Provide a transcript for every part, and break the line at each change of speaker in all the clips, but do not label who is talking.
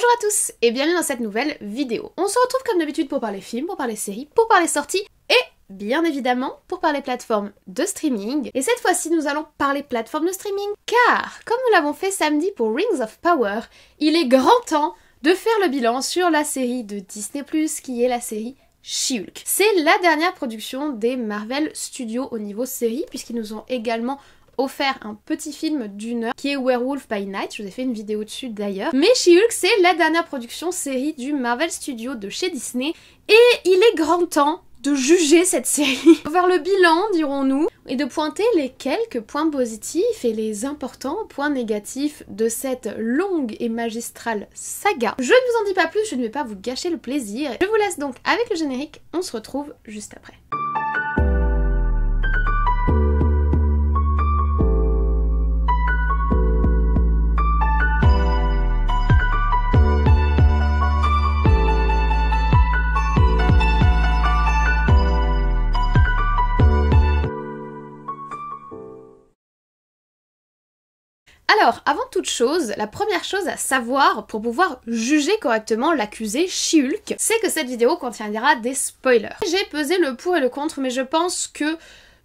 Bonjour à tous et bienvenue dans cette nouvelle vidéo. On se retrouve comme d'habitude pour parler films, pour parler séries, pour parler sorties et bien évidemment pour parler plateformes de streaming. Et cette fois-ci nous allons parler plateformes de streaming car comme nous l'avons fait samedi pour Rings of Power, il est grand temps de faire le bilan sur la série de Disney+, qui est la série She-Hulk. C'est la dernière production des Marvel Studios au niveau série puisqu'ils nous ont également offert un petit film d'1 heure qui est Werewolf by Night, je vous ai fait une vidéo dessus d'ailleurs. Mais She-Hulk c'est la dernière production série du Marvel Studios de chez Disney et il est grand temps de juger cette série, de faire le bilan dirons-nous, et de pointer les quelques points positifs et les importants points négatifs de cette longue et magistrale saga. Je ne vous en dis pas plus, je ne vais pas vous gâcher le plaisir. Je vous laisse donc avec le générique, on se retrouve juste après. Alors, avant toute chose, la première chose à savoir pour pouvoir juger correctement l'accusé She-Hulk, c'est que cette vidéo contiendra des spoilers. J'ai pesé le pour et le contre, mais je pense que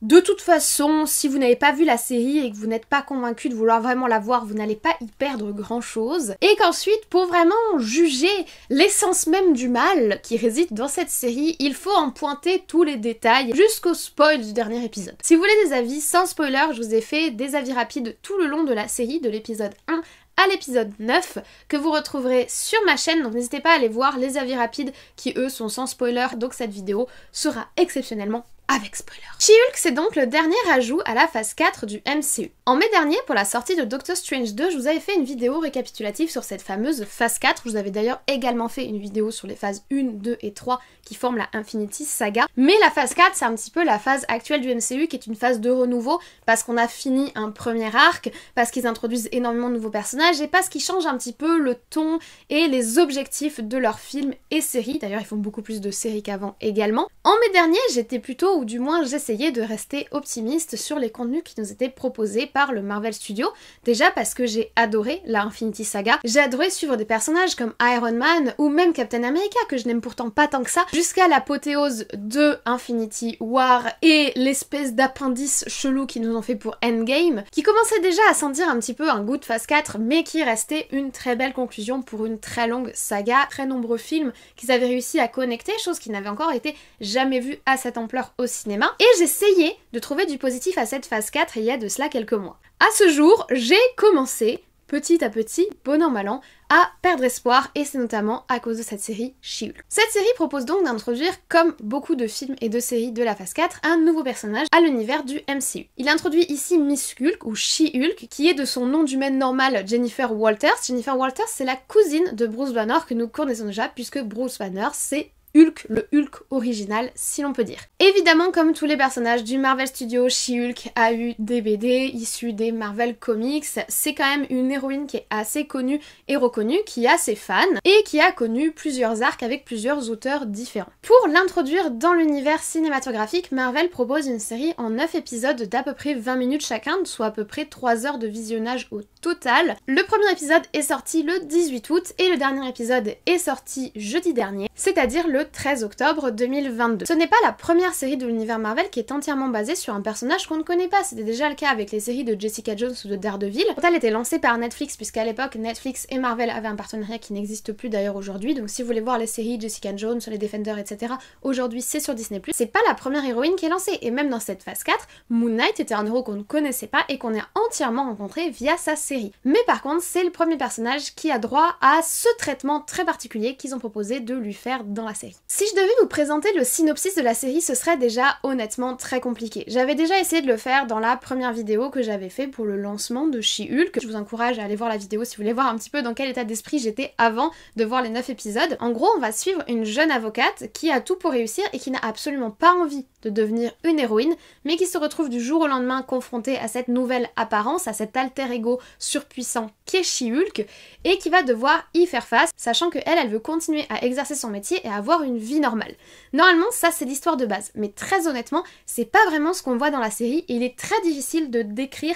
de toute façon, si vous n'avez pas vu la série et que vous n'êtes pas convaincu de vouloir vraiment la voir, vous n'allez pas y perdre grand chose. Et qu'ensuite, pour vraiment juger l'essence même du mal qui réside dans cette série, il faut en pointer tous les détails jusqu'au spoil du dernier épisode. Si vous voulez des avis sans spoiler, je vous ai fait des avis rapides tout le long de la série, de l'épisode 1 à l'épisode 9, que vous retrouverez sur ma chaîne, donc n'hésitez pas à aller voir les avis rapides qui eux sont sans spoiler, donc cette vidéo sera exceptionnellement avec spoiler. She-Hulk, c'est donc le dernier ajout à la phase 4 du MCU. En mai dernier, pour la sortie de Doctor Strange 2, je vous avais fait une vidéo récapitulative sur cette fameuse phase 4. Je vous avais d'ailleurs également fait une vidéo sur les phases 1, 2 et 3 qui forment la Infinity Saga. Mais la phase 4, c'est un petit peu la phase actuelle du MCU qui est une phase de renouveau parce qu'on a fini un premier arc, parce qu'ils introduisent énormément de nouveaux personnages et parce qu'ils changent un petit peu le ton et les objectifs de leurs films et séries. D'ailleurs, ils font beaucoup plus de séries qu'avant également. En mai dernier, j'étais plutôt, ou du moins j'essayais de rester optimiste sur les contenus qui nous étaient proposés par le Marvel Studios. Déjà parce que j'ai adoré la Infinity Saga, j'ai adoré suivre des personnages comme Iron Man ou même Captain America que je n'aime pourtant pas tant que ça, jusqu'à l'apothéose de Infinity War et l'espèce d'appendice chelou qu'ils nous ont fait pour Endgame, qui commençait déjà à sentir un petit peu un goût de phase 4 mais qui restait une très belle conclusion pour une très longue saga, très nombreux films qu'ils avaient réussi à connecter, chose qui n'avait encore été jamais vue à cette ampleur au cinéma, et j'essayais de trouver du positif à cette phase 4 il y a de cela quelques mois. À ce jour, j'ai commencé, petit à petit, bon an mal an, à perdre espoir, et c'est notamment à cause de cette série She-Hulk. Cette série propose donc d'introduire, comme beaucoup de films et de séries de la phase 4, un nouveau personnage à l'univers du MCU. Il introduit ici Miss Hulk, ou She-Hulk, qui est de son nom d'humaine normal Jennifer Walters. Jennifer Walters, c'est la cousine de Bruce Banner que nous connaissons déjà, puisque Bruce Banner, c'est Hulk, le Hulk original, si l'on peut dire. Évidemment, comme tous les personnages du Marvel Studios, She-Hulk a eu des BD issus des Marvel Comics. C'est quand même une héroïne qui est assez connue et reconnue, qui a ses fans, et qui a connu plusieurs arcs avec plusieurs auteurs différents. Pour l'introduire dans l'univers cinématographique, Marvel propose une série en 9 épisodes d'à peu près 20 minutes chacun, soit à peu près 3 heures de visionnage au total. Le premier épisode est sorti le 18 août, et le dernier épisode est sorti jeudi dernier, c'est-à-dire le 13 octobre 2022. Ce n'est pas la première série de l'univers Marvel qui est entièrement basée sur un personnage qu'on ne connaît pas. C'était déjà le cas avec les séries de Jessica Jones ou de Daredevil. Elle était lancée par Netflix puisqu'à l'époque Netflix et Marvel avaient un partenariat qui n'existe plus d'ailleurs aujourd'hui. Donc si vous voulez voir les séries Jessica Jones, les Defenders, etc. aujourd'hui c'est sur Disney+. C'est pas la première héroïne qui est lancée. Et même dans cette phase 4, Moon Knight était un héros qu'on ne connaissait pas et qu'on a entièrement rencontré via sa série. Mais par contre c'est le premier personnage qui a droit à ce traitement très particulier qu'ils ont proposé de lui faire dans la série. Si je devais vous présenter le synopsis de la série, ce serait déjà honnêtement très compliqué. J'avais déjà essayé de le faire dans la première vidéo que j'avais fait pour le lancement de She-Hulk. Je vous encourage à aller voir la vidéo si vous voulez voir un petit peu dans quel état d'esprit j'étais avant de voir les 9 épisodes. En gros, on va suivre une jeune avocate qui a tout pour réussir et qui n'a absolument pas envie de devenir une héroïne, mais qui se retrouve du jour au lendemain confrontée à cette nouvelle apparence, à cet alter ego surpuissant qu'est She-Hulk, et qui va devoir y faire face, sachant que elle veut continuer à exercer son métier et avoir une vie normale. Normalement, ça c'est l'histoire de base, mais très honnêtement, c'est pas vraiment ce qu'on voit dans la série, et il est très difficile de décrire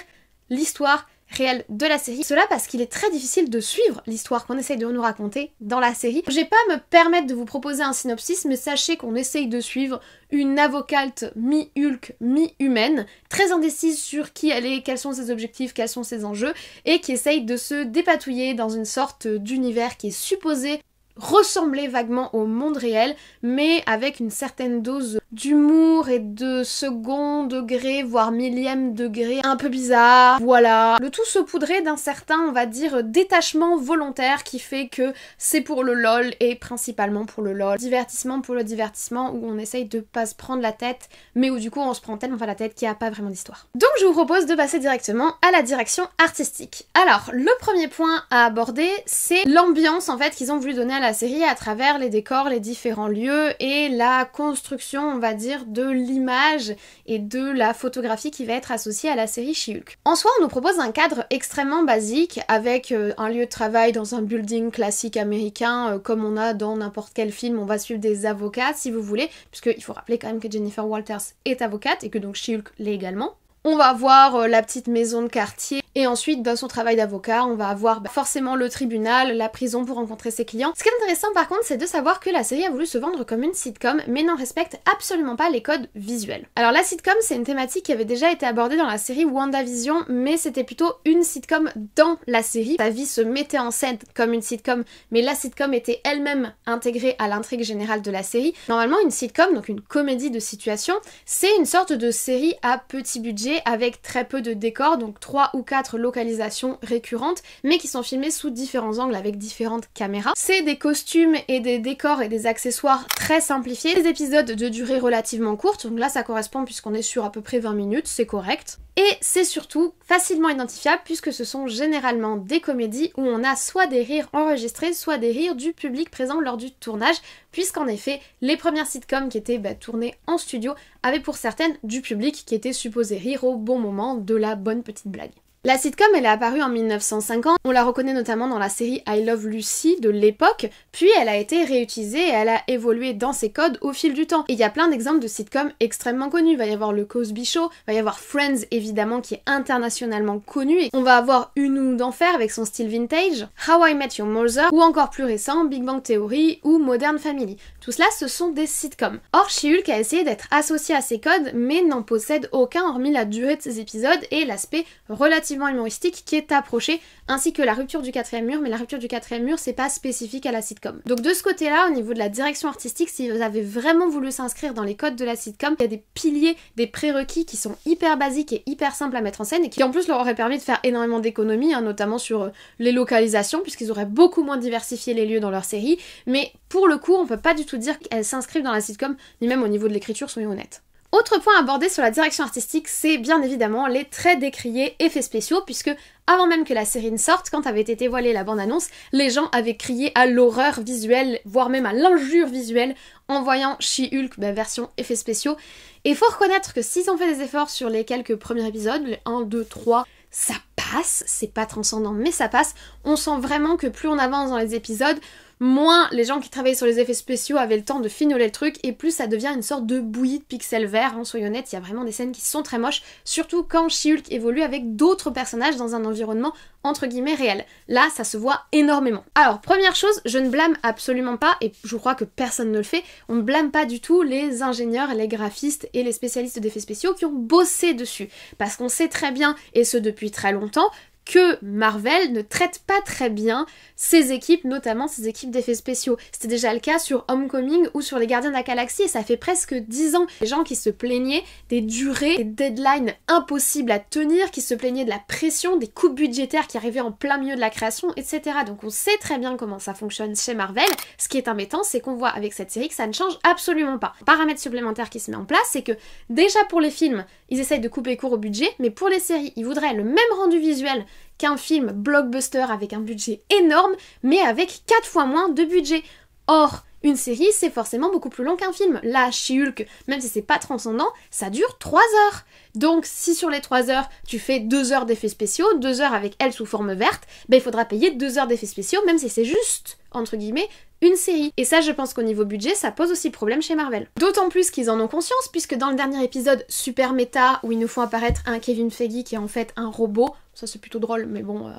l'histoire réel de la série. Cela parce qu'il est très difficile de suivre l'histoire qu'on essaye de nous raconter dans la série. Je vais pas me permettre de vous proposer un synopsis, mais sachez qu'on essaye de suivre une avocate mi-Hulk, mi-humaine, très indécise sur qui elle est, quels sont ses objectifs, quels sont ses enjeux, et qui essaye de se dépatouiller dans une sorte d'univers qui est supposé ressembler vaguement au monde réel, mais avec une certaine dose d'humour et de second degré, voire millième degré, un peu bizarre, voilà. Le tout saupoudré d'un certain, on va dire, détachement volontaire qui fait que c'est pour le lol et principalement pour le lol. Divertissement pour le divertissement où on essaye de pas se prendre la tête, mais où du coup on se prend tellement pas la tête qu'il n'y a pas vraiment d'histoire. Donc je vous propose de passer directement à la direction artistique. Alors, le premier point à aborder, c'est l'ambiance en fait qu'ils ont voulu donner à la série à travers les décors, les différents lieux et la construction, on va dire, de l'image et de la photographie qui va être associée à la série She-Hulk. En soi, on nous propose un cadre extrêmement basique avec un lieu de travail dans un building classique américain comme on a dans n'importe quel film. On va suivre des avocats si vous voulez, puisqu'il faut rappeler quand même que Jennifer Walters est avocate et que donc She-Hulk l'est également. On va avoir la petite maison de quartier et ensuite dans son travail d'avocat on va avoir forcément le tribunal, la prison pour rencontrer ses clients. Ce qui est intéressant par contre c'est de savoir que la série a voulu se vendre comme une sitcom mais n'en respecte absolument pas les codes visuels. Alors la sitcom c'est une thématique qui avait déjà été abordée dans la série WandaVision mais c'était plutôt une sitcom dans la série. Sa vie se mettait en scène comme une sitcom mais la sitcom était elle-même intégrée à l'intrigue générale de la série. Normalement une sitcom, donc une comédie de situation, c'est une sorte de série à petit budget avec très peu de décors, donc 3 ou 4 localisations récurrentes, mais qui sont filmées sous différents angles avec différentes caméras. C'est des costumes et des décors et des accessoires très simplifiés, des épisodes de durée relativement courte, donc là ça correspond puisqu'on est sur à peu près 20 minutes, c'est correct. Et c'est surtout facilement identifiable puisque ce sont généralement des comédies où on a soit des rires enregistrés, soit des rires du public présent lors du tournage, puisqu'en effet, les premières sitcoms qui étaient tournées en studio avaient pour certaines du public qui était supposé rire au bon moment de la bonne petite blague. La sitcom, elle est apparue en 1950, on la reconnaît notamment dans la série I Love Lucy de l'époque, puis elle a été réutilisée et elle a évolué dans ses codes au fil du temps. Et il y a plein d'exemples de sitcoms extrêmement connus, il va y avoir le Cosby Show, il va y avoir Friends évidemment qui est internationalement connu, et on va avoir Une Nounou d'Enfer avec son style vintage, How I Met Your Mother, ou encore plus récent, Big Bang Theory ou Modern Family. Tout cela, ce sont des sitcoms. Or, She-Hulk a essayé d'être associé à ces codes, mais n'en possède aucun hormis la durée de ses épisodes et l'aspect relativement humoristique qui est approché, ainsi que la rupture du quatrième mur, mais la rupture du quatrième mur c'est pas spécifique à la sitcom. Donc de ce côté-là, au niveau de la direction artistique, si vous avez vraiment voulu s'inscrire dans les codes de la sitcom, il y a des piliers, des prérequis qui sont hyper basiques et hyper simples à mettre en scène et qui en plus leur auraient permis de faire énormément d'économies, notamment sur les localisations, puisqu'ils auraient beaucoup moins diversifié les lieux dans leur série, mais pour le coup on peut pas du tout dire qu'elles s'inscrivent dans la sitcom, ni même au niveau de l'écriture, soyons honnêtes. Autre point abordé sur la direction artistique, c'est bien évidemment les très décriés effets spéciaux, puisque avant même que la série ne sorte, quand avait été dévoilée la bande-annonce, les gens avaient crié à l'horreur visuelle, voire même à l'injure visuelle, en voyant She-Hulk version effets spéciaux. Et faut reconnaître que s'ils ont fait des efforts sur les quelques premiers épisodes, les 1, 2, 3, ça passe, c'est pas transcendant mais ça passe. On sent vraiment que plus on avance dans les épisodes, moins les gens qui travaillaient sur les effets spéciaux avaient le temps de finoler le truc et plus ça devient une sorte de bouillie de pixels verts, soyons honnêtes, il y a vraiment des scènes qui sont très moches, surtout quand She-Hulk évolue avec d'autres personnages dans un environnement entre guillemets réel. Là, ça se voit énormément. Alors, première chose, je ne blâme absolument pas, et je crois que personne ne le fait, on ne blâme pas du tout les ingénieurs, les graphistes et les spécialistes d'effets spéciaux qui ont bossé dessus, parce qu'on sait très bien, et ce depuis très longtemps, que Marvel ne traite pas très bien ses équipes, notamment ses équipes d'effets spéciaux. C'était déjà le cas sur Homecoming ou sur les Gardiens de la Galaxie et ça fait presque 10 ans. Les gens qui se plaignaient des durées, des deadlines impossibles à tenir, qui se plaignaient de la pression, des coupes budgétaires qui arrivaient en plein milieu de la création, etc. Donc on sait très bien comment ça fonctionne chez Marvel. Ce qui est embêtant, c'est qu'on voit avec cette série que ça ne change absolument pas. Un paramètre supplémentaire qui se met en place, c'est que déjà pour les films, ils essayent de couper court au budget, mais pour les séries, ils voudraient le même rendu visuel qu'un film blockbuster avec un budget énorme, mais avec 4 fois moins de budget. Or, une série, c'est forcément beaucoup plus long qu'un film. Là, She-Hulk, même si c'est pas transcendant, ça dure 3 heures. Donc, si sur les 3 heures, tu fais 2 heures d'effets spéciaux, 2 heures avec elle sous forme verte, il faudra payer 2 heures d'effets spéciaux, même si c'est juste, entre guillemets, une série. Et ça, je pense qu'au niveau budget, ça pose aussi problème chez Marvel. D'autant plus qu'ils en ont conscience, puisque dans le dernier épisode super méta, où ils nous font apparaître un Kevin Feige qui est en fait un robot, ça c'est plutôt drôle, mais bon,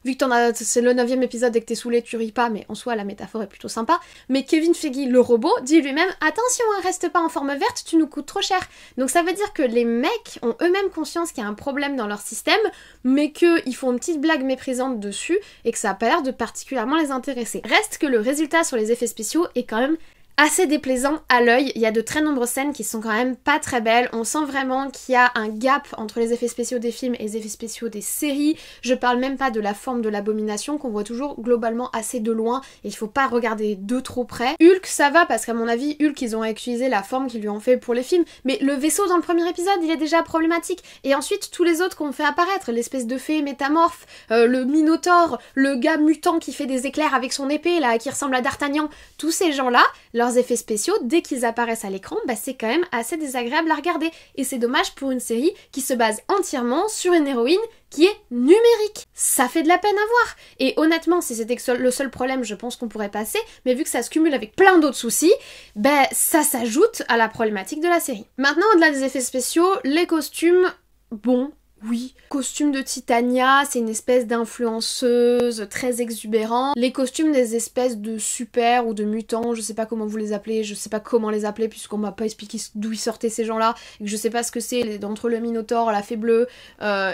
vu que c'est le 9e épisode et que t'es saoulé, tu ris pas, mais en soi la métaphore est plutôt sympa. Mais Kevin Feige, le robot, dit lui-même « Attention, reste pas en forme verte, tu nous coûtes trop cher ». Donc ça veut dire que les mecs ont eux-mêmes conscience qu'il y a un problème dans leur système, mais qu'ils font une petite blague méprisante dessus, et que ça a pas l'air de particulièrement les intéresser. Reste que le résultat sur les effets spéciaux est quand même assez déplaisant à l'œil. Il y a de très nombreuses scènes qui sont quand même pas très belles. On sent vraiment qu'il y a un gap entre les effets spéciaux des films et les effets spéciaux des séries. Je parle même pas de la forme de l'abomination qu'on voit toujours globalement assez de loin et il faut pas regarder de trop près. Hulk, ça va parce qu'à mon avis, Hulk, ils ont utilisé la forme qu'ils lui ont fait pour les films, mais le vaisseau dans le premier épisode, il est déjà problématique. Et ensuite, tous les autres qu'on fait apparaître, l'espèce de fée métamorphe, le Minotaure, le gars mutant qui fait des éclairs avec son épée, là, qui ressemble à D'Artagnan, tous ces gens-là, leurs effets spéciaux, dès qu'ils apparaissent à l'écran, bah c'est quand même assez désagréable à regarder. Et c'est dommage pour une série qui se base entièrement sur une héroïne qui est numérique. Ça fait de la peine à voir. Et honnêtement, si c'était le seul problème, je pense qu'on pourrait passer, mais vu que ça se cumule avec plein d'autres soucis, bah ça s'ajoute à la problématique de la série. Maintenant, au-delà des effets spéciaux, les costumes, bon... Oui, costume de Titania, c'est une espèce d'influenceuse très exubérante. Les costumes des espèces de super ou de mutants, je sais pas comment vous les appelez, je sais pas comment les appeler puisqu'on m'a pas expliqué d'où ils sortaient ces gens-là, et que je sais pas ce que c'est, entre le Minotaure, la Fée Bleue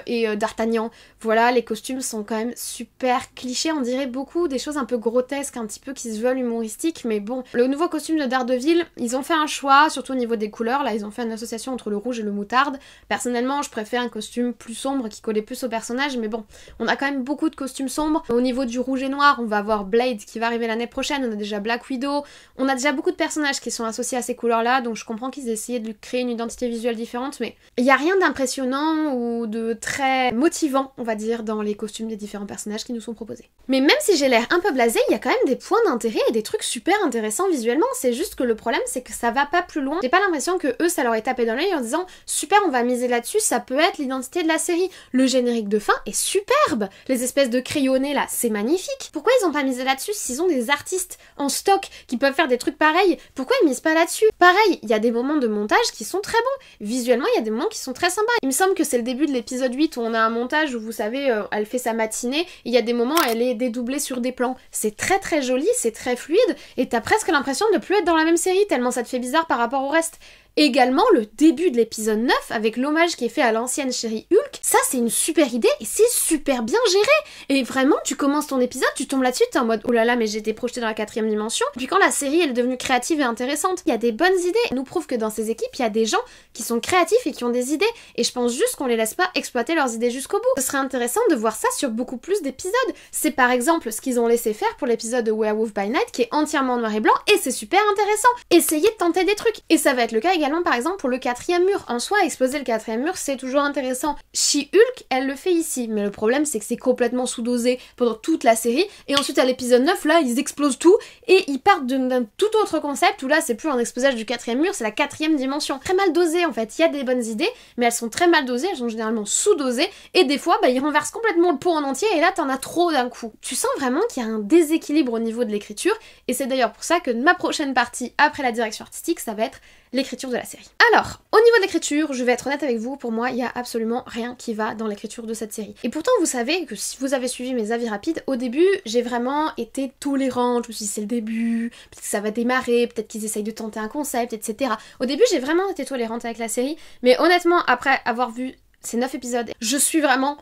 et D'Artagnan. Voilà, les costumes sont quand même super clichés, on dirait beaucoup des choses un peu grotesques, un petit peu qui se veulent humoristiques, mais bon. Le nouveau costume de Daredevil, ils ont fait un choix, surtout au niveau des couleurs, là ils ont fait une association entre le rouge et le moutarde. Personnellement, je préfère un costume plus sombre qui collait plus au personnage, mais bon, on a quand même beaucoup de costumes sombres. Au niveau du rouge et noir, on va avoir Blade qui va arriver l'année prochaine, on a déjà Black Widow, on a déjà beaucoup de personnages qui sont associés à ces couleurs-là, donc je comprends qu'ils aient essayé de créer une identité visuelle différente, mais il n'y a rien d'impressionnant ou de très motivant, on va dire, dans les costumes des différents personnages qui nous sont proposés. Mais même si j'ai l'air un peu blasée, il y a quand même des points d'intérêt et des trucs super intéressants visuellement, c'est juste que le problème c'est que ça va pas plus loin. J'ai pas l'impression que eux ça leur est tapé dans l'œil en disant super, on va miser là-dessus, ça peut être l'identité de la série. Le générique de fin est superbe, les espèces de crayonnés là, c'est magnifique. Pourquoi ils ont pas misé là-dessus s'ils ont des artistes en stock qui peuvent faire des trucs pareils? Pourquoi ils misent pas là-dessus? Pareil, il y a des moments de montage qui sont très bons, visuellement il y a des moments qui sont très sympas. Il me semble que c'est le début de l'épisode 8 où on a un montage où vous savez, elle fait sa matinée, il y a des moments où elle est dédoublée sur des plans. C'est très très joli, c'est très fluide, et t'as presque l'impression de ne plus être dans la même série tellement ça te fait bizarre par rapport au reste. Également, le début de l'épisode 9, avec l'hommage qui est fait à l'ancienne chérie Hulk, ça c'est une super idée et c'est super bien géré. Et vraiment, tu commences ton épisode, tu tombes là-dessus, t'es en mode « Oh là là, mais j'ai été projetée dans la 4e dimension ». Puis quand la série elle est devenue créative et intéressante, il y a des bonnes idées. Elle nous prouve que dans ces équipes, il y a des gens qui sont créatifs et qui ont des idées. Et je pense juste qu'on les laisse pas exploiter leurs idées jusqu'au bout. Ce serait intéressant de voir ça sur beaucoup plus d'épisodes. C'est par exemple ce qu'ils ont laissé faire pour l'épisode de Werewolf by Night, qui est entièrement noir et blanc, et c'est super intéressant. Essayez de tenter des trucs. Et ça va être le cas également par exemple pour le 4e mur. En soi, exploser le 4e mur, c'est toujours intéressant. She-Hulk, elle le fait ici, mais le problème c'est que c'est complètement sous-dosé pendant toute la série, et ensuite à l'épisode 9, là, ils explosent tout, et ils partent d'un tout autre concept, où là, c'est plus un explosage du 4e mur, c'est la 4e dimension. Très mal dosé en fait, il y a des bonnes idées, mais elles sont très mal dosées, elles sont généralement sous-dosées, et des fois, bah, ils renversent complètement le pot en entier, et là, t'en as trop d'un coup. Tu sens vraiment qu'il y a un déséquilibre au niveau de l'écriture, et c'est d'ailleurs pour ça que ma prochaine partie, après la direction artistique, ça va être l'écriture de la série. Alors, au niveau de l'écriture, je vais être honnête avec vous, pour moi, il y a absolument rien qui va dans l'écriture de cette série. Et pourtant, vous savez que si vous avez suivi mes avis rapides, au début, j'ai vraiment été tolérante, je me suis dit c'est le début, peut-être que ça va démarrer, peut-être qu'ils essayent de tenter un concept, etc. Au début, j'ai vraiment été tolérante avec la série, mais honnêtement, après avoir vu ces 9 épisodes, je suis vraiment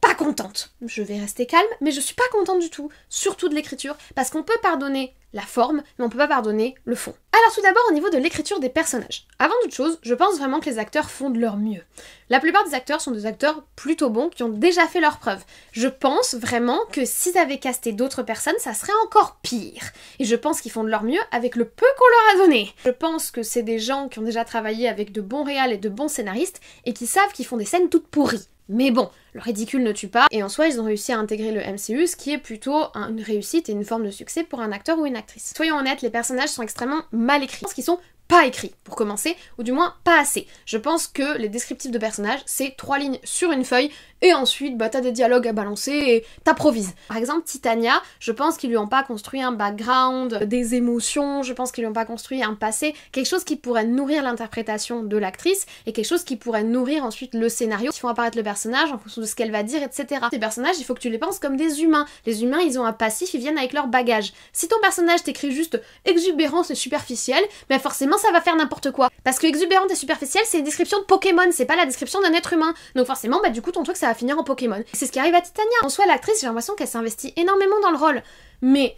pas contente. Je vais rester calme, mais je suis pas contente du tout, surtout de l'écriture, parce qu'on peut pardonner la forme, mais on peut pas pardonner le fond. Alors tout d'abord au niveau de l'écriture des personnages. Avant toute chose, je pense vraiment que les acteurs font de leur mieux. La plupart des acteurs sont des acteurs plutôt bons qui ont déjà fait leurs preuves. Je pense vraiment que s'ils avaient casté d'autres personnes, ça serait encore pire. Et je pense qu'ils font de leur mieux avec le peu qu'on leur a donné. Je pense que c'est des gens qui ont déjà travaillé avec de bons réals et de bons scénaristes et qui savent qu'ils font des scènes toutes pourries. Mais bon, le ridicule ne tue pas, et en soi ils ont réussi à intégrer le MCU, ce qui est plutôt une réussite et une forme de succès pour un acteur ou une actrice. Soyons honnêtes, les personnages sont extrêmement mal écrits, parce qu'ils sont pas écrit, pour commencer, ou du moins pas assez. Je pense que les descriptifs de personnages, c'est 3 lignes sur une feuille, et ensuite, bah t'as des dialogues à balancer et t'improvises. Par exemple, Titania, je pense qu'ils lui ont pas construit un background, des émotions, je pense qu'ils lui ont pas construit un passé, quelque chose qui pourrait nourrir l'interprétation de l'actrice, et quelque chose qui pourrait nourrir ensuite le scénario, qui font apparaître le personnage en fonction de ce qu'elle va dire, etc. Ces personnages, il faut que tu les penses comme des humains. Les humains, ils ont un passif, ils viennent avec leur bagage. Si ton personnage t'écrit juste exubérance et superficielle, ben forcément ça va faire n'importe quoi. Parce que exubérante et superficielle, c'est une description de Pokémon, c'est pas la description d'un être humain. Donc forcément, bah du coup ton truc ça va finir en Pokémon. C'est ce qui arrive à Titania. En soi, l'actrice, j'ai l'impression qu'elle s'investit énormément dans le rôle. Mais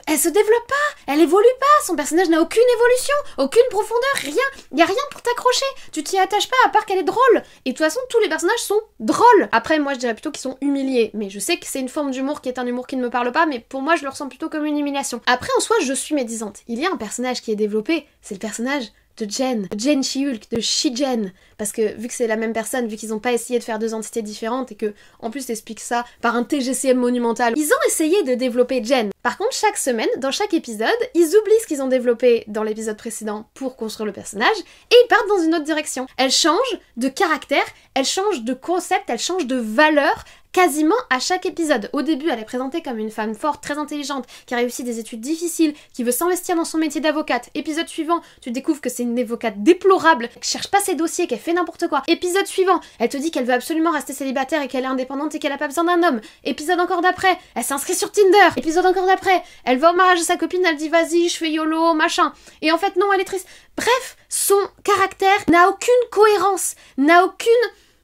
elle se développe pas, elle évolue pas, son personnage n'a aucune évolution, aucune profondeur, rien, y a rien pour t'accrocher, tu t'y attaches pas à part qu'elle est drôle. Et de toute façon, tous les personnages sont drôles. Après, moi je dirais plutôt qu'ils sont humiliés, mais je sais que c'est une forme d'humour qui est un humour qui ne me parle pas, mais pour moi je le ressens plutôt comme une humiliation. Après, en soi, je suis médisante. Il y a un personnage qui est développé, c'est le personnage de Jen She-Hulk, de She-Jen, parce que vu que c'est la même personne, vu qu'ils ont pas essayé de faire 2 entités différentes et que en plus t'expliques ça par un TGCM monumental, ils ont essayé de développer Jen. Par contre, chaque semaine, dans chaque épisode, ils oublient ce qu'ils ont développé dans l'épisode précédent pour construire le personnage et ils partent dans une autre direction. Elle change de caractère, elle change de concept, elle change de valeur quasiment à chaque épisode. Au début, elle est présentée comme une femme forte, très intelligente, qui a réussi des études difficiles, qui veut s'investir dans son métier d'avocate. Épisode suivant, tu découvres que c'est une avocate déplorable, qui cherche pas ses dossiers, qui fait n'importe quoi. Épisode suivant, elle te dit qu'elle veut absolument rester célibataire et qu'elle est indépendante et qu'elle a pas besoin d'un homme. Épisode encore d'après, elle s'inscrit sur Tinder. Épisode encore d'après, elle va au mariage de sa copine, elle dit vas-y, je fais YOLO, machin. Et en fait non, elle est triste. Bref, son caractère n'a aucune cohérence, n'a aucune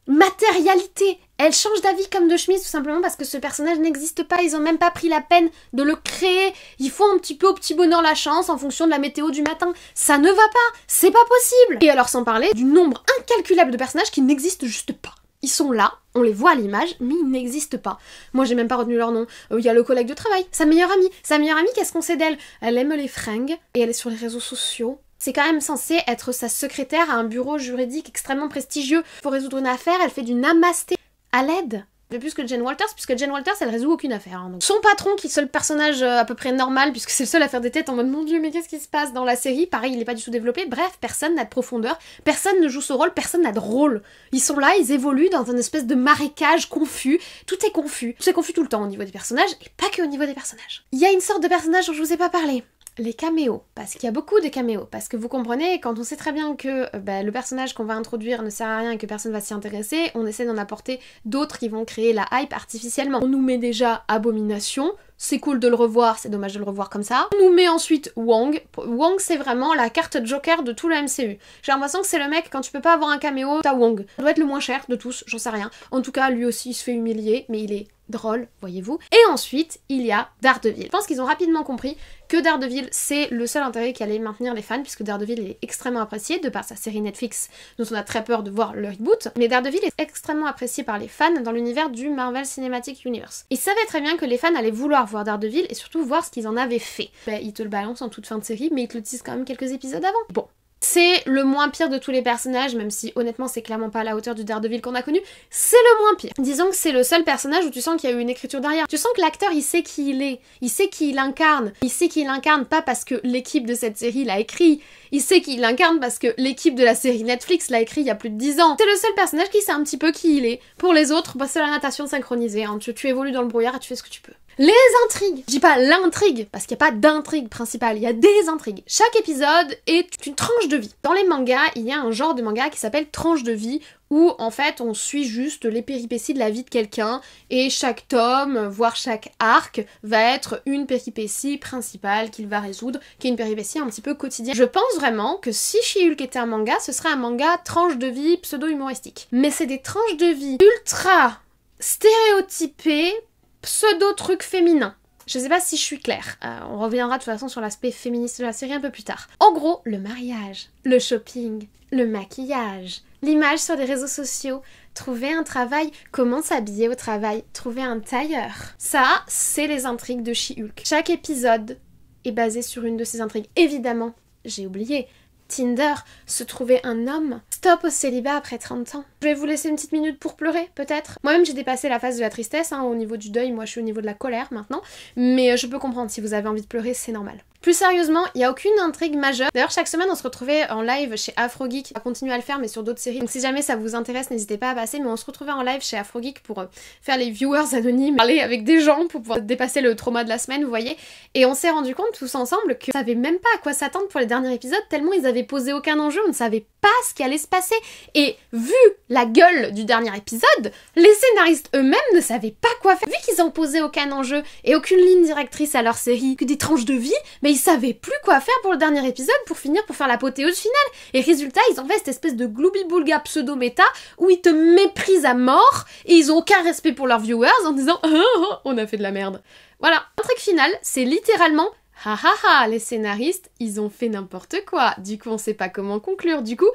matérialité. Elle change d'avis comme de chemise tout simplement parce que ce personnage n'existe pas, ils ont même pas pris la peine de le créer, ils font un petit peu au petit bonheur la chance en fonction de la météo du matin. Ça ne va pas, c'est pas possible. Et alors sans parler du nombre incalculable de personnages qui n'existent juste pas. Ils sont là, on les voit à l'image, mais ils n'existent pas. Moi j'ai même pas retenu leur nom. Il y a le collègue de travail, sa meilleure amie. Sa meilleure amie, qu'est-ce qu'on sait d'elle? Elle aime les fringues et elle est sur les réseaux sociaux. C'est quand même censé être sa secrétaire à un bureau juridique extrêmement prestigieux. Faut résoudre une affaire, elle fait du namasté à l'aide. De plus que Jen Walters, puisque Jen Walters elle résout aucune affaire. Hein, donc. Son patron, qui est le seul personnage à peu près normal, puisque c'est le seul à faire des têtes en mode mon dieu, mais qu'est-ce qui se passe dans la série? Pareil, il est pas du tout développé. Bref, personne n'a de profondeur, personne ne joue ce rôle, personne n'a de rôle. Ils sont là, ils évoluent dans un espèce de marécage confus. Tout est confus. Tout est confus tout le temps au niveau des personnages, et pas que au niveau des personnages. Il y a une sorte de personnage dont je vous ai pas parlé. Les caméos, parce qu'il y a beaucoup de caméos, parce que vous comprenez, quand on sait très bien que le personnage qu'on va introduire ne sert à rien et que personne va s'y intéresser, on essaie d'en apporter d'autres qui vont créer la hype artificiellement. On nous met déjà Abomination, c'est cool de le revoir, c'est dommage de le revoir comme ça. On nous met ensuite Wong. Wong, c'est vraiment la carte Joker de tout le MCU. J'ai l'impression que c'est le mec, quand tu peux pas avoir un caméo, t'as Wong. Ça doit être le moins cher de tous, j'en sais rien. En tout cas, lui aussi, il se fait humilier, mais il est drôle, voyez-vous. Et ensuite, il y a Daredevil. Je pense qu'ils ont rapidement compris que Daredevil, c'est le seul intérêt qui allait maintenir les fans, puisque Daredevil est extrêmement apprécié, de par sa série Netflix, dont on a très peur de voir le reboot. Mais Daredevil est extrêmement apprécié par les fans dans l'univers du Marvel Cinematic Universe. Ils savaient très bien que les fans allaient vouloir voir Daredevil, et surtout voir ce qu'ils en avaient fait. Ils te le balancent en toute fin de série, mais ils te le disent quand même quelques épisodes avant. Bon. C'est le moins pire de tous les personnages, même si honnêtement c'est clairement pas à la hauteur du Daredevil qu'on a connu, c'est le moins pire. Disons que c'est le seul personnage où tu sens qu'il y a eu une écriture derrière. Tu sens que l'acteur il sait qui il est, il sait qui il incarne. Il sait qu'il incarne pas parce que l'équipe de cette série l'a écrit, il sait qu'il incarne parce que l'équipe de la série Netflix l'a écrit il y a plus de 10 ans. C'est le seul personnage qui sait un petit peu qui il est. Pour les autres, c'est la natation synchronisée, hein. Tu évolues dans le brouillard et tu fais ce que tu peux. Les intrigues! Je dis pas l'intrigue, parce qu'il n'y a pas d'intrigue principale, il y a des intrigues. Chaque épisode est une tranche de vie. Dans les mangas, il y a un genre de manga qui s'appelle tranche de vie, où en fait on suit juste les péripéties de la vie de quelqu'un, et chaque tome, voire chaque arc, va être une péripétie principale qu'il va résoudre, qui est une péripétie un petit peu quotidienne. Je pense vraiment que si She-Hulk était un manga, ce serait un manga tranche de vie pseudo-humoristique. Mais c'est des tranches de vie ultra stéréotypées, pseudo-truc féminin. Je sais pas si je suis claire. On reviendra de toute façon sur l'aspect féministe de la série un peu plus tard. En gros, le mariage, le shopping, le maquillage, l'image sur les réseaux sociaux, trouver un travail, comment s'habiller au travail, trouver un tailleur. Ça, c'est les intrigues de She-Hulk. Chaque épisode est basé sur une de ces intrigues. Évidemment, j'ai oublié, Tinder, se trouver un homme. Stop au célibat après 30 ans. Je vais vous laisser une petite minute pour pleurer, peut-être. Moi-même, j'ai dépassé la phase de la tristesse, hein, au niveau du deuil. Moi, je suis au niveau de la colère, maintenant. Mais je peux comprendre, si vous avez envie de pleurer, c'est normal. Plus sérieusement, il n'y a aucune intrigue majeure. D'ailleurs, chaque semaine, on se retrouvait en live chez AfroGeek. On va continuer à le faire, mais sur d'autres séries. Donc si jamais ça vous intéresse, n'hésitez pas à passer. Mais on se retrouvait en live chez AfroGeek pour faire les viewers anonymes, parler avec des gens pour pouvoir dépasser le trauma de la semaine, vous voyez. Et on s'est rendu compte tous ensemble que on savait même pas à quoi s'attendre pour les derniers épisodes, tellement ils avaient posé aucun enjeu, on ne savait pas ce qui allait se passer. Et vu la gueule du dernier épisode, les scénaristes eux-mêmes ne savaient pas quoi faire. Vu qu'ils ont posé aucun enjeu et aucune ligne directrice à leur série, que des tranches de vie, mais ils savaient plus quoi faire pour le dernier épisode pour finir, pour faire l'apothéose finale. Et résultat, ils ont fait cette espèce de gloubi-boulga pseudo-méta où ils te méprisent à mort et ils ont aucun respect pour leurs viewers en disant « on a fait de la merde ». Voilà. L'intrigue finale, c'est littéralement « ha ha ha, les scénaristes, ils ont fait n'importe quoi, du coup on sait pas comment conclure, du coup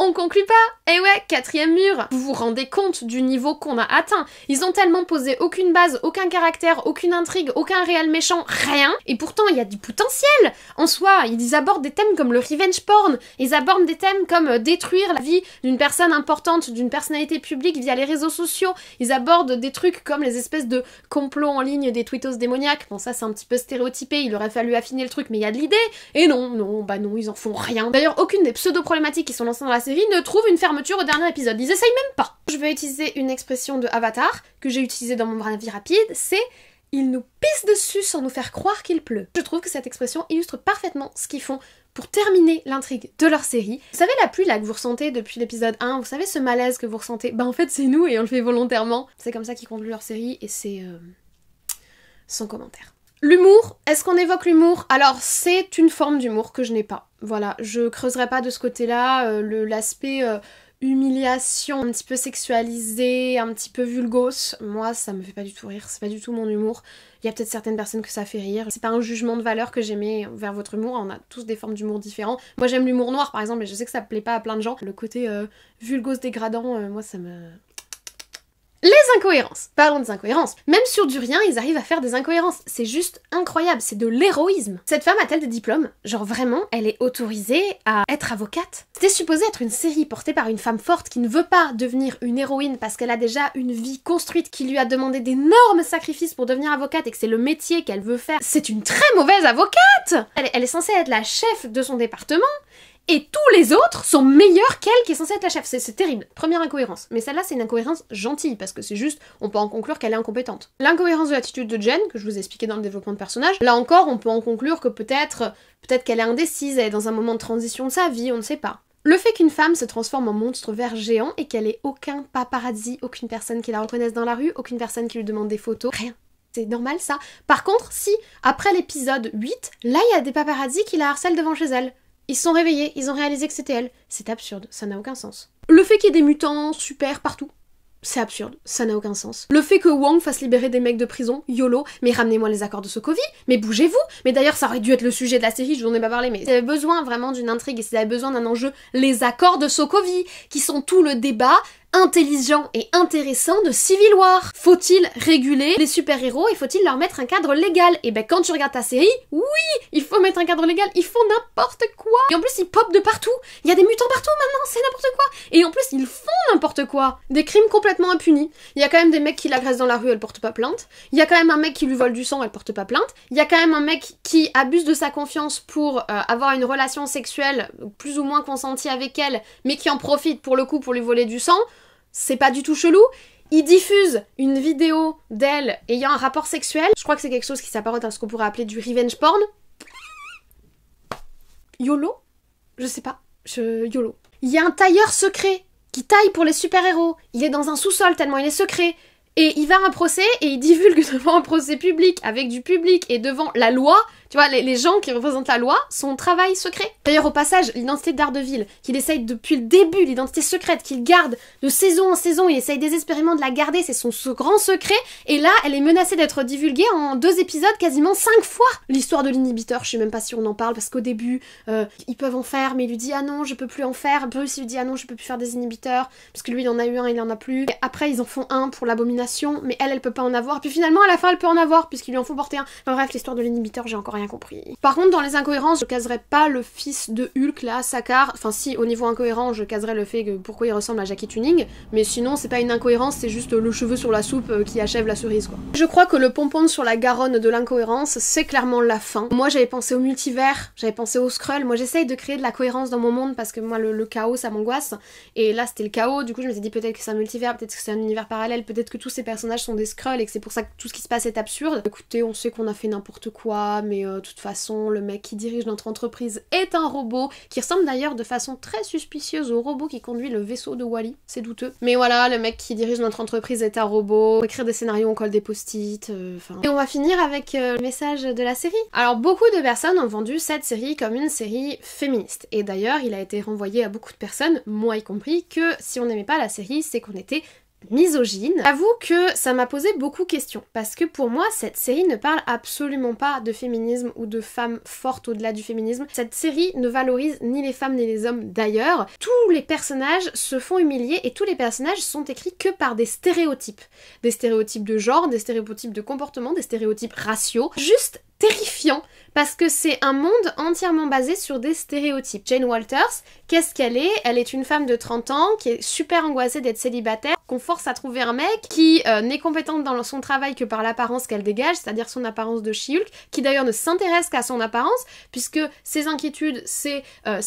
on conclut pas. Et ouais, 4e mur. Vous vous rendez compte du niveau qu'on a atteint. Ils ont tellement posé aucune base, aucun caractère, aucune intrigue, aucun réel méchant, rien. Et pourtant, il y a du potentiel. En soi, ils abordent des thèmes comme le revenge porn. Ils abordent des thèmes comme détruire la vie d'une personne importante, d'une personnalité publique via les réseaux sociaux. Ils abordent des trucs comme les espèces de complots en ligne des tweetos démoniaques. Bon, ça, c'est un petit peu stéréotypé. Il aurait fallu affiner le truc, mais il y a de l'idée. Et non, ils en font rien. D'ailleurs, aucune des pseudo-problématiques qui sont lancées dans la série ne trouve une fermeture au dernier épisode. Ils essayent même pas. Je vais utiliser une expression de Avatar que j'ai utilisée dans mon avis rapide, c'est « ils nous pissent dessus sans nous faire croire qu'il pleut ». Je trouve que cette expression illustre parfaitement ce qu'ils font pour terminer l'intrigue de leur série. Vous savez la pluie là que vous ressentez depuis l'épisode 1, vous savez ce malaise que vous ressentez? Bah en fait c'est nous et on le fait volontairement. C'est comme ça qu'ils concluent leur série et c'est sans commentaire. L'humour, est-ce qu'on évoque l'humour? Alors c'est une forme d'humour que je n'ai pas. Voilà, je creuserai pas de ce côté-là, l'aspect humiliation, un petit peu sexualisé, un petit peu vulgose, moi ça me fait pas du tout rire, c'est pas du tout mon humour. Il y a peut-être certaines personnes que ça fait rire. C'est pas un jugement de valeur que j'aimais vers votre humour, on a tous des formes d'humour différents. Moi j'aime l'humour noir par exemple, mais je sais que ça plaît pas à plein de gens. Le côté vulgose dégradant, moi ça me... Les incohérences. Parlons des incohérences. Même sur du rien, ils arrivent à faire des incohérences. C'est juste incroyable, c'est de l'héroïsme. Cette femme a-t-elle des diplômes? Genre vraiment, elle est autorisée à être avocate? C'était supposé être une série portée par une femme forte qui ne veut pas devenir une héroïne parce qu'elle a déjà une vie construite qui lui a demandé d'énormes sacrifices pour devenir avocate et que c'est le métier qu'elle veut faire. C'est une très mauvaise avocate! Elle est censée être la chef de son département. Et tous les autres sont meilleurs qu'elle qui est censée être la chef. C'est terrible. Première incohérence. Mais celle-là, c'est une incohérence gentille, parce que c'est juste, on peut en conclure qu'elle est incompétente. L'incohérence de l'attitude de Jen, que je vous ai expliqué dans le développement de personnage, là encore, on peut en conclure que peut-être qu'elle est indécise, elle est dans un moment de transition de sa vie, on ne sait pas. Le fait qu'une femme se transforme en monstre vert géant et qu'elle ait aucun paparazzi, aucune personne qui la reconnaisse dans la rue, aucune personne qui lui demande des photos, rien. C'est normal ça. Par contre, si, après l'épisode 8, là il y a des paparazzi qui la harcèlent devant chez elle. Ils se sont réveillés, ils ont réalisé que c'était elle. C'est absurde, ça n'a aucun sens. Le fait qu'il y ait des mutants super partout, c'est absurde, ça n'a aucun sens. Le fait que Wong fasse libérer des mecs de prison, YOLO, mais ramenez-moi les accords de Sokovie, mais bougez-vous. Mais d'ailleurs ça aurait dû être le sujet de la série, je vous en ai pas parlé, mais si vous avez besoin vraiment d'une intrigue et si vous avez besoin d'un enjeu, les accords de Sokovie, qui sont tout le débat intelligent et intéressant de Civil War. Faut-il réguler les super-héros et faut-il leur mettre un cadre légal? Et ben quand tu regardes ta série, oui, il faut mettre un cadre légal, ils font n'importe quoi. Et en plus ils popent de partout, il y a des mutants partout maintenant, c'est n'importe quoi. Et en plus ils font n'importe quoi. Des crimes complètement impunis. Il y a quand même des mecs qui l'agressent dans la rue, elle porte pas plainte. Il y a quand même un mec qui lui vole du sang, elle porte pas plainte. Il y a quand même un mec qui abuse de sa confiance pour avoir une relation sexuelle plus ou moins consentie avec elle, mais qui en profite pour le coup pour lui voler du sang. C'est pas du tout chelou. Il diffuse une vidéo d'elle ayant un rapport sexuel. Je crois que c'est quelque chose qui s'apparente à ce qu'on pourrait appeler du revenge porn. YOLO? Je sais pas. YOLO. Il y a un tailleur secret qui taille pour les super-héros. Il est dans un sous-sol tellement il est secret. Et il va à un procès et il divulgue devant un procès public, avec du public et devant la loi. Tu vois, les gens qui représentent la loi, son travail secret. D'ailleurs, au passage, l'identité de Daredevil, qu'il essaye depuis le début, l'identité secrète, qu'il garde de saison en saison, il essaye désespérément de la garder, c'est ce grand secret. Et là, elle est menacée d'être divulguée en 2 épisodes, quasiment 5 fois. L'histoire de l'inhibiteur, je sais même pas si on en parle, parce qu'au début, ils peuvent en faire, mais il lui dit « Ah non, je peux plus en faire ». Bruce lui dit « Ah non, je peux plus faire des inhibiteurs », parce que lui, il en a eu un, il en a plus. Et après, ils en font un pour l'abomination domination, mais elle peut pas en avoir. Puis finalement, à la fin, elle peut en avoir, puisqu'ils lui en font porter un. Enfin bref, l'histoire de l'inhibiteur, j'ai encore rien compris. Par contre, dans les incohérences, je caserais pas le fils de Hulk, là, Sakaar. Enfin si, au niveau incohérent, je caserais le fait que pourquoi il ressemble à Jackie Tuning, mais sinon, c'est pas une incohérence, c'est juste le cheveu sur la soupe qui achève la cerise, quoi. Je crois que le pompon sur la Garonne de l'incohérence, c'est clairement la fin. Moi, j'avais pensé au multivers, j'avais pensé au Skrull. Moi, j'essaye de créer de la cohérence dans mon monde, parce que moi, le chaos, ça m'angoisse. Et là, c'était le chaos, du coup, je me suis dit peut-être que c'est un multivers, peut-être que c'est un univers parallèle, peut-être que tous ces personnages sont des Skrulls et que c'est pour ça que tout ce qui se passe est absurde. Écoutez, on sait qu'on a fait n'importe quoi, mais de toute façon, le mec qui dirige notre entreprise est un robot, qui ressemble d'ailleurs de façon très suspicieuse au robot qui conduit le vaisseau de Wall-E, c'est douteux. Mais voilà, le mec qui dirige notre entreprise est un robot, pour écrire des scénarios, on colle des post-it, enfin... Et on va finir avec le message de la série. Alors, beaucoup de personnes ont vendu cette série comme une série féministe, et d'ailleurs, il a été renvoyé à beaucoup de personnes, moi y compris, que si on n'aimait pas la série, c'est qu'on était misogyne. J'avoue que ça m'a posé beaucoup de questions, parce que pour moi, cette série ne parle absolument pas de féminisme ou de femmes fortes au-delà du féminisme. Cette série ne valorise ni les femmes ni les hommes d'ailleurs. Tous les personnages se font humilier et tous les personnages sont écrits que par des stéréotypes. Des stéréotypes de genre, des stéréotypes de comportement, des stéréotypes raciaux. Juste terrifiant, parce que c'est un monde entièrement basé sur des stéréotypes. Jane Walters, qu'est-ce qu'elle est? Elle est une femme de 30 ans qui est super angoissée d'être célibataire, qu'on force à trouver un mec, qui n'est compétente dans son travail que par l'apparence qu'elle dégage, c'est-à-dire son apparence de She-Hulk, qui d'ailleurs ne s'intéresse qu'à son apparence, puisque ses inquiétudes, c'est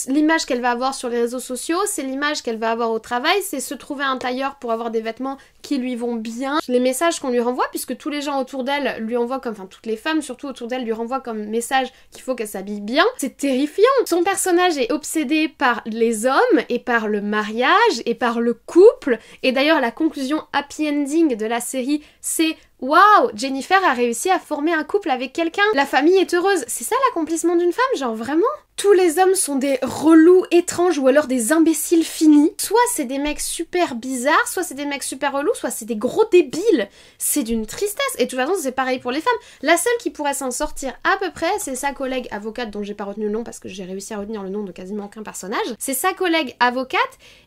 l'image qu'elle va avoir sur les réseaux sociaux, c'est l'image qu'elle va avoir au travail, c'est se trouver un tailleur pour avoir des vêtements qui lui vont bien, les messages qu'on lui renvoie, puisque tous les gens autour d'elle lui envoient comme, enfin toutes les femmes surtout autour d'elle lui renvoient comme message qu'il faut qu'elle s'habille bien, c'est terrifiant. Son personnage est obsédé par les hommes et par le mariage et par le couple, et d'ailleurs la conclusion happy ending de la série, c'est waouh, Jennifer a réussi à former un couple avec quelqu'un, la famille est heureuse. C'est ça l'accomplissement d'une femme, genre vraiment? Tous les hommes sont des relous étranges ou alors des imbéciles finis. Soit c'est des mecs super bizarres, soit c'est des mecs super relous, soit c'est des gros débiles. C'est d'une tristesse. Et de toute façon, c'est pareil pour les femmes. La seule qui pourrait s'en sortir à peu près, c'est sa collègue avocate, dont j'ai pas retenu le nom parce que j'ai réussi à retenir le nom de quasiment aucun personnage. C'est sa collègue avocate,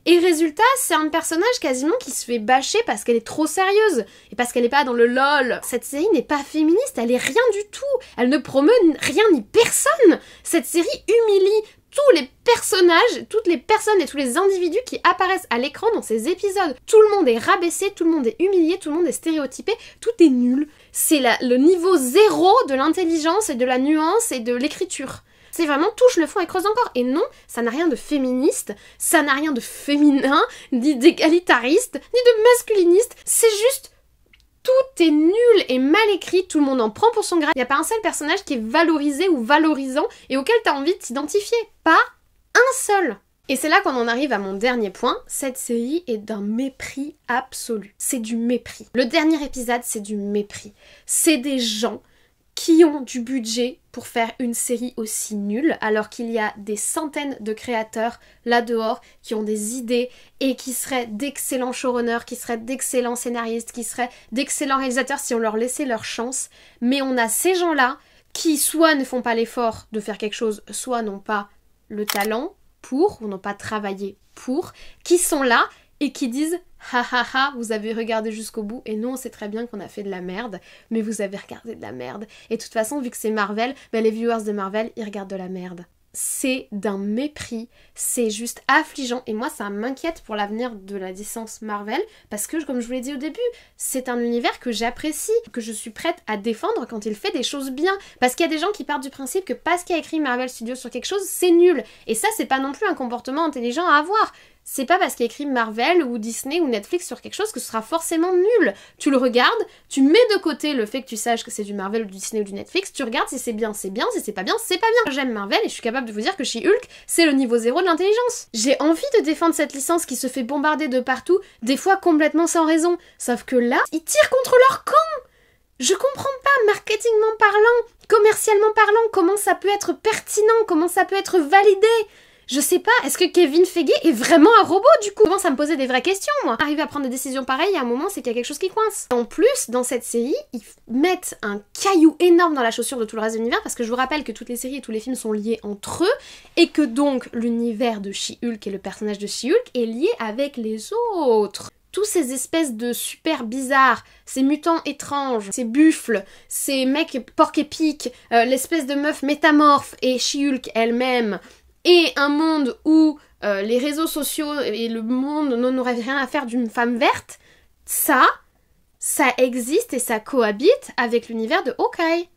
et résultat, c'est un personnage quasiment qui se fait bâcher parce qu'elle est trop sérieuse. Et parce qu'elle est pas dans le LOL. Cette série n'est pas féministe, elle est rien du tout. Elle ne promeut rien ni personne. Cette série humilie tous les personnages, toutes les personnes et tous les individus qui apparaissent à l'écran dans ces épisodes. Tout le monde est rabaissé, tout le monde est humilié, tout le monde est stéréotypé, tout est nul. C'est le niveau zéro de l'intelligence et de la nuance et de l'écriture. C'est vraiment touche le fond et creuse encore. Et non, ça n'a rien de féministe, ça n'a rien de féminin, ni d'égalitariste, ni de masculiniste. C'est juste... tout est nul et mal écrit, tout le monde en prend pour son grade. Il n'y a pas un seul personnage qui est valorisé ou valorisant et auquel tu as envie de t'identifier. Pas un seul. Et c'est là qu'on en arrive à mon dernier point. Cette série est d'un mépris absolu. C'est du mépris. Le dernier épisode, c'est du mépris. C'est des gens qui ont du budget pour faire une série aussi nulle, alors qu'il y a des centaines de créateurs là dehors qui ont des idées et qui seraient d'excellents showrunners, qui seraient d'excellents scénaristes, qui seraient d'excellents réalisateurs si on leur laissait leur chance. Mais on a ces gens-là qui soit ne font pas l'effort de faire quelque chose, soit n'ont pas le talent pour, ou n'ont pas travaillé pour, qui sont là et qui disent « Ha ha ha, vous avez regardé jusqu'au bout et nous on sait très bien qu'on a fait de la merde, mais vous avez regardé de la merde. Et de toute façon, vu que c'est Marvel, ben les viewers de Marvel, ils regardent de la merde. » C'est d'un mépris, c'est juste affligeant et moi ça m'inquiète pour l'avenir de la licence Marvel parce que comme je vous l'ai dit au début, c'est un univers que j'apprécie, que je suis prête à défendre quand il fait des choses bien, parce qu'il y a des gens qui partent du principe que parce qu'il y a écrit Marvel Studios sur quelque chose, c'est nul, et ça c'est pas non plus un comportement intelligent à avoir. C'est pas parce qu'il y a écrit Marvel ou Disney ou Netflix sur quelque chose que ce sera forcément nul. Tu le regardes, tu mets de côté le fait que tu saches que c'est du Marvel ou du Disney ou du Netflix, tu regardes si c'est bien, si c'est pas bien, c'est pas bien. J'aime Marvel et je suis capable de vous dire que She-Hulk, c'est le niveau zéro de l'intelligence. J'ai envie de défendre cette licence qui se fait bombarder de partout, des fois complètement sans raison. Sauf que là, ils tirent contre leur camp. Je comprends pas, marketingment parlant, commercialement parlant, comment ça peut être pertinent, comment ça peut être validé. Je sais pas, est-ce que Kevin Feige est vraiment un robot du coup? Commence à me poser des vraies questions moi. Arriver à prendre des décisions pareilles, à un moment c'est qu'il y a quelque chose qui coince. En plus, dans cette série, ils mettent un caillou énorme dans la chaussure de tout le reste de l'univers parce que je vous rappelle que toutes les séries et tous les films sont liés entre eux et que donc l'univers de She-Hulk et le personnage de She-Hulk est lié avec les autres. tous ces espèces de super bizarres, ces mutants étranges, ces buffles, ces mecs porc épics, l'espèce de meuf métamorphe et She-Hulk elle-même, et un monde où les réseaux sociaux et le monde n'auraient rien à faire d'une femme verte, ça existe et ça cohabite avec l'univers de Hawkeye,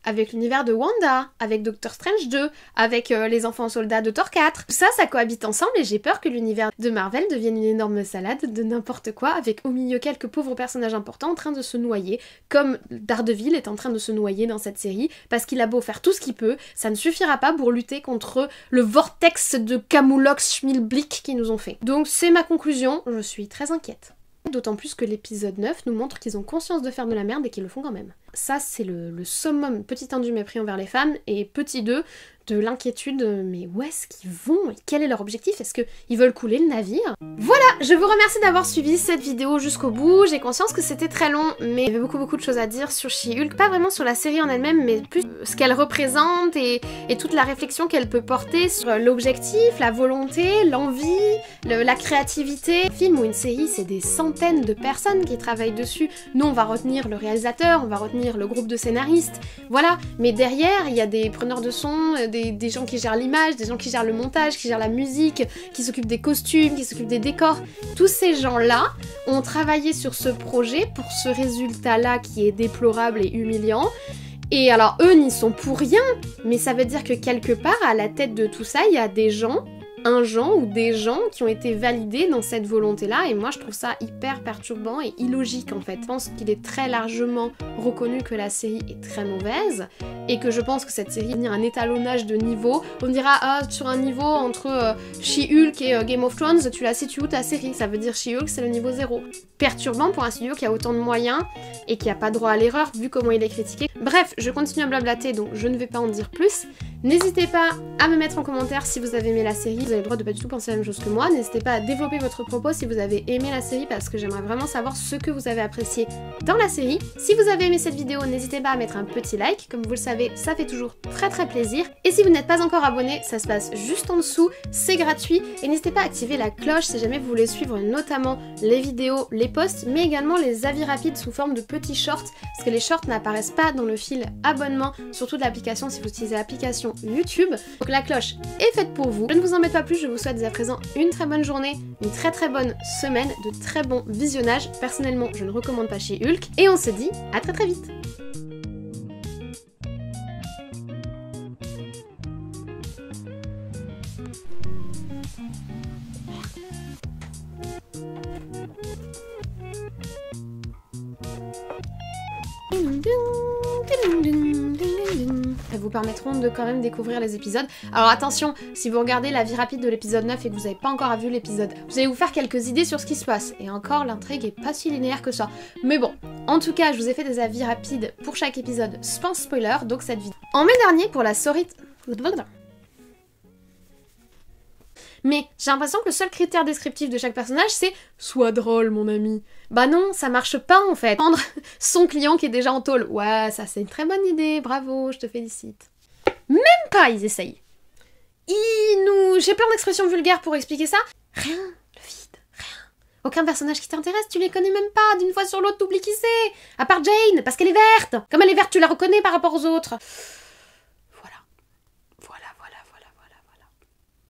avec l'univers de Wanda, avec Doctor Strange 2, avec les enfants soldats de Thor 4. Ça cohabite ensemble et j'ai peur que l'univers de Marvel devienne une énorme salade de n'importe quoi, avec au milieu quelques pauvres personnages importants en train de se noyer, comme Daredevil est en train de se noyer dans cette série, parce qu'il a beau faire tout ce qu'il peut, ça ne suffira pas pour lutter contre le vortex de Camoulox Schmilblick qu'ils nous ont fait. Donc c'est ma conclusion, je suis très inquiète. D'autant plus que l'épisode 9 nous montre qu'ils ont conscience de faire de la merde et qu'ils le font quand même. Ça c'est le summum, petit 1 du mépris envers les femmes, et petit 2 de l'inquiétude, mais où est-ce qu'ils vont et quel est leur objectif? Est-ce qu'ils veulent couler le navire? Voilà, je vous remercie d'avoir suivi cette vidéo jusqu'au bout. J'ai conscience que c'était très long, mais il y avait beaucoup de choses à dire sur She-Hulk, pas vraiment sur la série en elle-même, mais plus ce qu'elle représente et toute la réflexion qu'elle peut porter sur l'objectif, la volonté, l'envie, la créativité. Un film ou une série, c'est des centaines de personnes qui travaillent dessus. Nous, on va retenir le réalisateur, on va retenir le groupe de scénaristes, voilà. Mais derrière, il y a des preneurs de son, des gens qui gèrent l'image, des gens qui gèrent le montage, qui gèrent la musique, qui s'occupent des costumes, qui s'occupent des décors. Tous ces gens-là ont travaillé sur ce projet pour ce résultat-là qui est déplorable et humiliant. Et alors eux n'y sont pour rien, mais ça veut dire que quelque part, à la tête de tout ça, il y a des gens, ou des gens qui ont été validés dans cette volonté-là, et moi je trouve ça hyper perturbant et illogique en fait. Je pense qu'il est très largement reconnu que la série est très mauvaise, et que je pense que cette série va un étalonnage de niveau. On dira, ah, sur un niveau entre She-Hulk et Game of Thrones, tu la situes où ta série? Ça veut dire She-Hulk c'est le niveau 0. Perturbant pour un studio qui a autant de moyens, et qui a pas droit à l'erreur vu comment il est critiqué. Bref, je continue à blablater, donc je ne vais pas en dire plus. N'hésitez pas à me mettre en commentaire si vous avez aimé la série, vous avez le droit de pas du tout penser la même chose que moi. N'hésitez pas à développer votre propos si vous avez aimé la série, parce que j'aimerais vraiment savoir ce que vous avez apprécié dans la série. Si vous avez aimé cette vidéo, n'hésitez pas à mettre un petit like, comme vous le savez, ça fait toujours très plaisir. Et si vous n'êtes pas encore abonné, ça se passe juste en dessous, c'est gratuit, et n'hésitez pas à activer la cloche si jamais vous voulez suivre notamment les vidéos, les posts, mais également les avis rapides sous forme de petits shorts, parce que les shorts n'apparaissent pas dans le fil abonnement, surtout de l'application si vous utilisez l'application YouTube. Donc la cloche est faite pour vous. Je ne vous embête pas plus, je vous souhaite dès à présent une très bonne journée, une très bonne semaine, de très bons visionnages. Personnellement, je ne recommande pas She-Hulk, et on se dit à très vite. Elles vous permettront de quand même découvrir les épisodes. Alors attention, si vous regardez l'avis rapide de l'épisode 9 et que vous n'avez pas encore vu l'épisode, vous allez vous faire quelques idées sur ce qui se passe. Et encore, l'intrigue est pas si linéaire que ça. Mais bon, en tout cas, je vous ai fait des avis rapides pour chaque épisode sans spoiler, donc cette vidéo. En mai dernier, pour la sorite... Mais j'ai l'impression que le seul critère descriptif de chaque personnage, c'est « sois drôle, mon ami ». Bah non, ça marche pas en fait. Prendre son client qui est déjà en tôle. Ouais, ça c'est une très bonne idée, bravo, je te félicite. Même pas, ils essayent. J'ai plein d'expressions vulgaires pour expliquer ça. Rien, le vide, rien. Aucun personnage qui t'intéresse, tu les connais même pas. D'une fois sur l'autre, t'oublies qui c'est. À part Jane, parce qu'elle est verte. Comme elle est verte, tu la reconnais par rapport aux autres.